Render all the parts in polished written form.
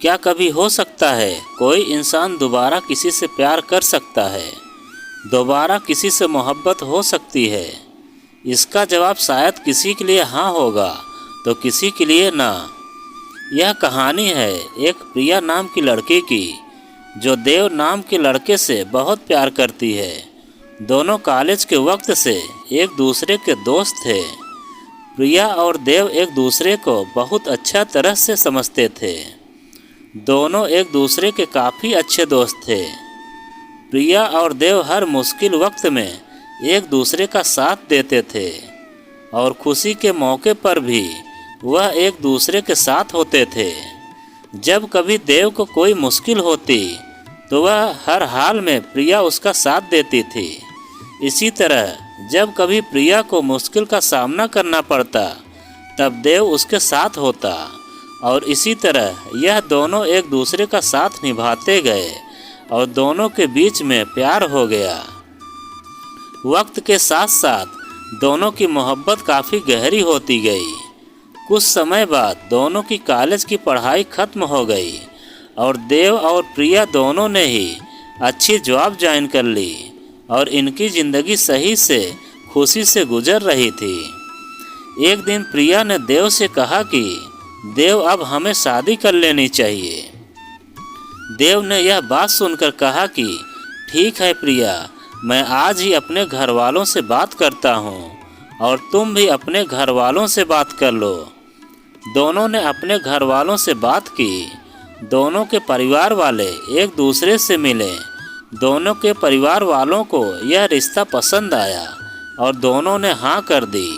क्या कभी हो सकता है कोई इंसान दोबारा किसी से प्यार कर सकता है? दोबारा किसी से मोहब्बत हो सकती है? इसका जवाब शायद किसी के लिए हाँ होगा तो किसी के लिए ना। यह कहानी है एक प्रिया नाम की लड़की की, जो देव नाम के लड़के से बहुत प्यार करती है। दोनों कॉलेज के वक्त से एक दूसरे के दोस्त थे। प्रिया और देव एक दूसरे को बहुत अच्छा तरह से समझते थे। दोनों एक दूसरे के काफ़ी अच्छे दोस्त थे। प्रिया और देव हर मुश्किल वक्त में एक दूसरे का साथ देते थे और खुशी के मौके पर भी वह एक दूसरे के साथ होते थे। जब कभी देव को कोई मुश्किल होती तो वह हर हाल में प्रिया उसका साथ देती थी। इसी तरह जब कभी प्रिया को मुश्किल का सामना करना पड़ता तब देव उसके साथ होता और इसी तरह यह दोनों एक दूसरे का साथ निभाते गए और दोनों के बीच में प्यार हो गया। वक्त के साथ साथ दोनों की मोहब्बत काफ़ी गहरी होती गई। कुछ समय बाद दोनों की कॉलेज की पढ़ाई खत्म हो गई और देव और प्रिया दोनों ने ही अच्छी जॉब ज्वाइन कर ली और इनकी ज़िंदगी सही से खुशी से गुजर रही थी। एक दिन प्रिया ने देव से कहा कि देव अब हमें शादी कर लेनी चाहिए। देव ने यह बात सुनकर कहा कि ठीक है प्रिया, मैं आज ही अपने घर वालों से बात करता हूँ और तुम भी अपने घर वालों से बात कर लो। दोनों ने अपने घर वालों से बात की। दोनों के परिवार वाले एक दूसरे से मिले। दोनों के परिवार वालों को यह रिश्ता पसंद आया और दोनों ने हाँ कर दी।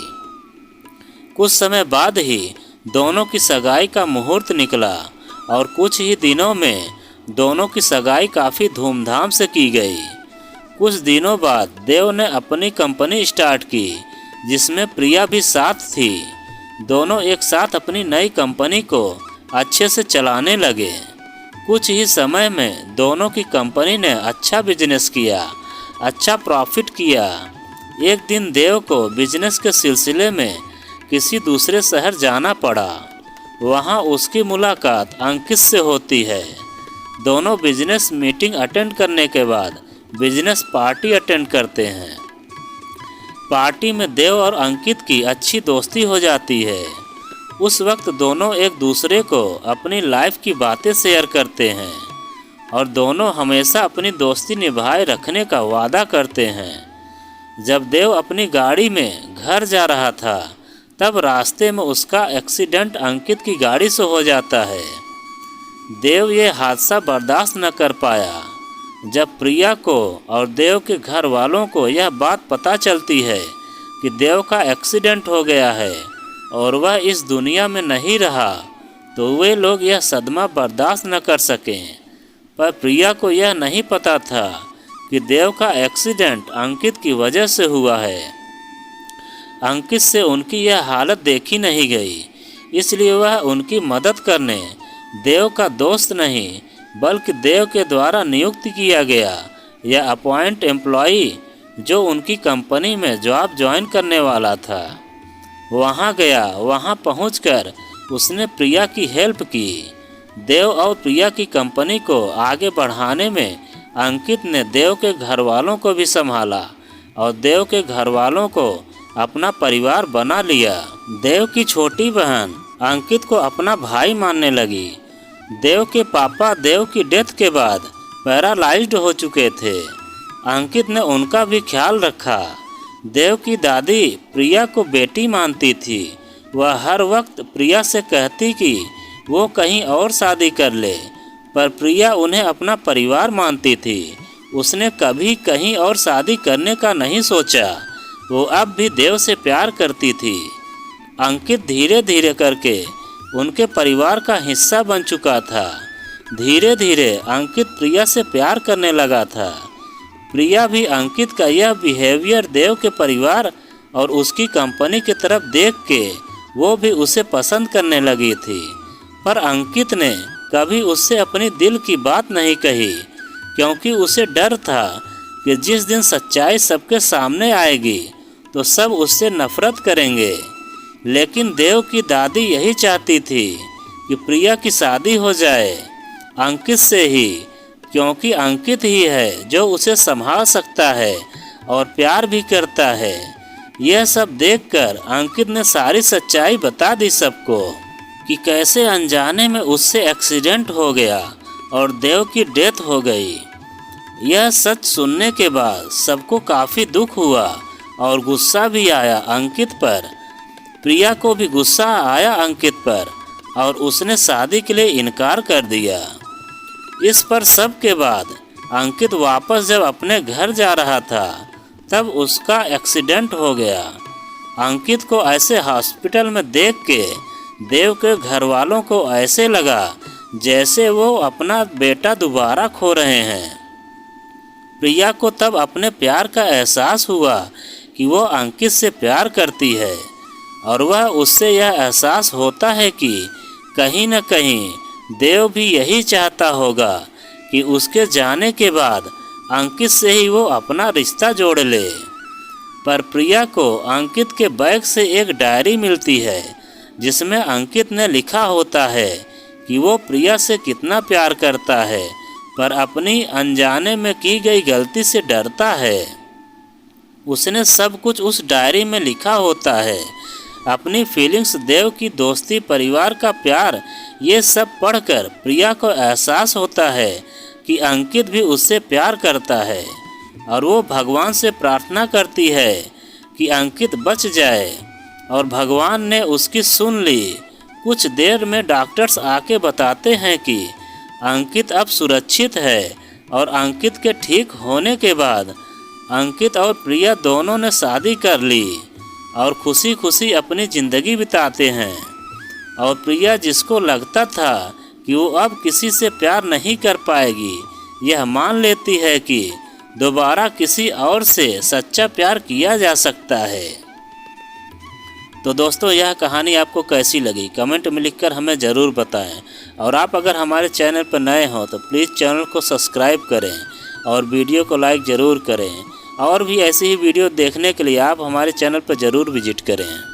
कुछ समय बाद ही दोनों की सगाई का मुहूर्त निकला और कुछ ही दिनों में दोनों की सगाई काफ़ी धूमधाम से की गई। कुछ दिनों बाद देव ने अपनी कंपनी स्टार्ट की जिसमें प्रिया भी साथ थी। दोनों एक साथ अपनी नई कंपनी को अच्छे से चलाने लगे। कुछ ही समय में दोनों की कंपनी ने अच्छा बिजनेस किया, अच्छा प्रॉफिट किया। एक दिन देव को बिजनेस के सिलसिले में किसी दूसरे शहर जाना पड़ा। वहाँ उसकी मुलाकात अंकित से होती है। दोनों बिजनेस मीटिंग अटेंड करने के बाद बिजनेस पार्टी अटेंड करते हैं। पार्टी में देव और अंकित की अच्छी दोस्ती हो जाती है। उस वक्त दोनों एक दूसरे को अपनी लाइफ की बातें शेयर करते हैं और दोनों हमेशा अपनी दोस्ती निभाए रखने का वादा करते हैं। जब देव अपनी गाड़ी में घर जा रहा था तब रास्ते में उसका एक्सीडेंट अंकित की गाड़ी से हो जाता है। देव ये हादसा बर्दाश्त न कर पाया। जब प्रिया को और देव के घर वालों को यह बात पता चलती है कि देव का एक्सीडेंट हो गया है और वह इस दुनिया में नहीं रहा तो वे लोग यह सदमा बर्दाश्त न कर सकें। पर प्रिया को यह नहीं पता था कि देव का एक्सीडेंट अंकित की वजह से हुआ है। अंकित से उनकी यह हालत देखी नहीं गई, इसलिए वह उनकी मदद करने देव का दोस्त नहीं बल्कि देव के द्वारा नियुक्त किया गया या अपॉइंट एम्प्लॉई जो उनकी कंपनी में जॉब ज्वाइन करने वाला था वहाँ गया। वहाँ पहुंचकर उसने प्रिया की हेल्प की। देव और प्रिया की कंपनी को आगे बढ़ाने में अंकित ने देव के घर वालों को भी संभाला और देव के घर वालों को अपना परिवार बना लिया। देव की छोटी बहन अंकित को अपना भाई मानने लगी। देव के पापा देव की डेथ के बाद पैरालाइज्ड हो चुके थे। अंकित ने उनका भी ख्याल रखा। देव की दादी प्रिया को बेटी मानती थी। वह हर वक्त प्रिया से कहती कि वो कहीं और शादी कर ले, पर प्रिया उन्हें अपना परिवार मानती थी। उसने कभी कहीं और शादी करने का नहीं सोचा। वो अब भी देव से प्यार करती थी। अंकित धीरे धीरे करके उनके परिवार का हिस्सा बन चुका था। धीरे धीरे अंकित प्रिया से प्यार करने लगा था। प्रिया भी अंकित का यह बिहेवियर देव के परिवार और उसकी कंपनी की तरफ देख के वो भी उसे पसंद करने लगी थी। पर अंकित ने कभी उससे अपनी दिल की बात नहीं कही क्योंकि उसे डर था कि जिस दिन सच्चाई सबके सामने आएगी तो सब उससे नफरत करेंगे। लेकिन देव की दादी यही चाहती थी कि प्रिया की शादी हो जाए अंकित से ही, क्योंकि अंकित ही है जो उसे संभाल सकता है और प्यार भी करता है। यह सब देखकर अंकित ने सारी सच्चाई बता दी सबको कि कैसे अनजाने में उससे एक्सीडेंट हो गया और देव की डेथ हो गई। यह सच सुनने के बाद सबको काफ़ी दुख हुआ और गुस्सा भी आया अंकित पर। प्रिया को भी गुस्सा आया अंकित पर और उसने शादी के लिए इनकार कर दिया। इस पर सब के बाद अंकित वापस जब अपने घर जा रहा था तब उसका एक्सीडेंट हो गया। अंकित को ऐसे हॉस्पिटल में देख के देव के घर वालों को ऐसे लगा जैसे वो अपना बेटा दोबारा खो रहे हैं। प्रिया को तब अपने प्यार का एहसास हुआ कि वो अंकित से प्यार करती है और वह उससे यह एहसास होता है कि कहीं न कहीं देव भी यही चाहता होगा कि उसके जाने के बाद अंकित से ही वो अपना रिश्ता जोड़ ले। पर प्रिया को अंकित के बैग से एक डायरी मिलती है जिसमें अंकित ने लिखा होता है कि वो प्रिया से कितना प्यार करता है पर अपनी अनजाने में की गई गलती से डरता है। उसने सब कुछ उस डायरी में लिखा होता है, अपनी फीलिंग्स, देव की दोस्ती, परिवार का प्यार। ये सब पढ़कर प्रिया को एहसास होता है कि अंकित भी उससे प्यार करता है और वो भगवान से प्रार्थना करती है कि अंकित बच जाए और भगवान ने उसकी सुन ली। कुछ देर में डॉक्टर्स आके बताते हैं कि अंकित अब सुरक्षित है और अंकित के ठीक होने के बाद अंकित और प्रिया दोनों ने शादी कर ली और खुशी खुशी अपनी ज़िंदगी बिताते हैं। और प्रिया, जिसको लगता था कि वो अब किसी से प्यार नहीं कर पाएगी, यह मान लेती है कि दोबारा किसी और से सच्चा प्यार किया जा सकता है। तो दोस्तों, यह कहानी आपको कैसी लगी कमेंट में लिखकर हमें ज़रूर बताएं। और आप अगर हमारे चैनल पर नए हो तो प्लीज़ चैनल को सब्सक्राइब करें और वीडियो को लाइक ज़रूर करें। और भी ऐसी ही वीडियो देखने के लिए आप हमारे चैनल पर ज़रूर विजिट करें।